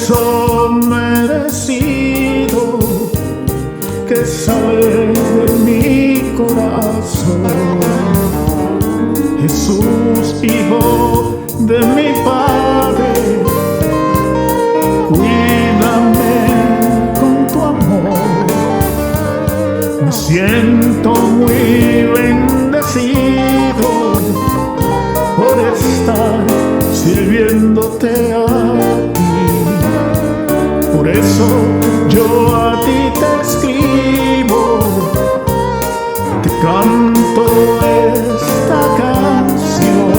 beso merecido que sale de mi corazón. Jesús, Hijo de mi Padre, cuídame con tu amor. Me siento muy bendecido por estar sirviéndote a ti. Por eso yo a ti te escribo, te canto esta canción,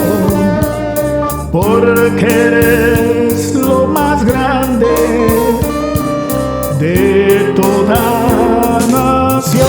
porque eres lo más grande de toda nación.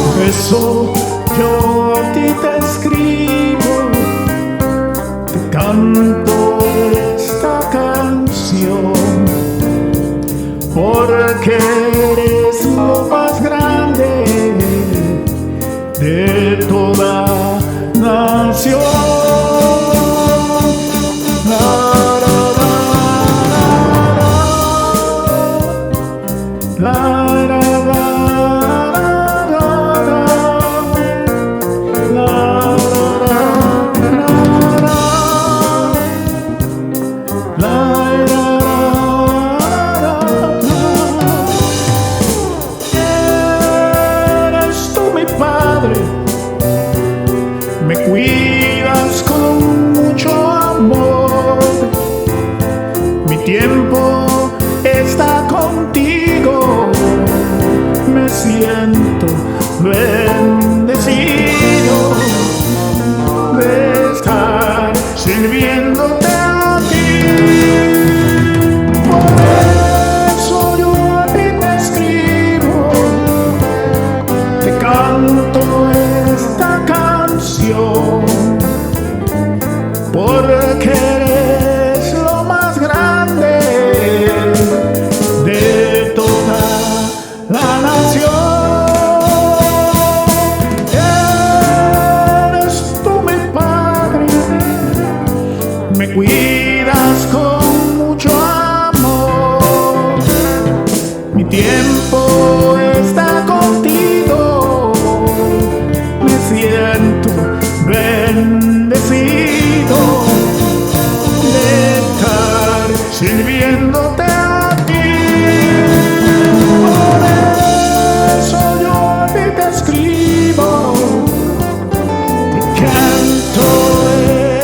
Por eso yo a ti te escribo, te canto esta canción, porque eres lo más grande de toda nación. Me cuidas con mucho amor, mi tiempo está contigo, me siento bendecido de estar sirviéndote a ti. Por eso yo a ti te escribo, te canto esta canción, porque eres lo más grande de toda la nación. Eres tú mi Padre, me cuidas con mucho amor, mi tiempo está contigo, me siento bendecido de estar sirviéndote a ti. Por eso yo a ti te escribo, te canto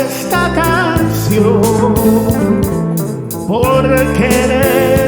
esta canción, porque eres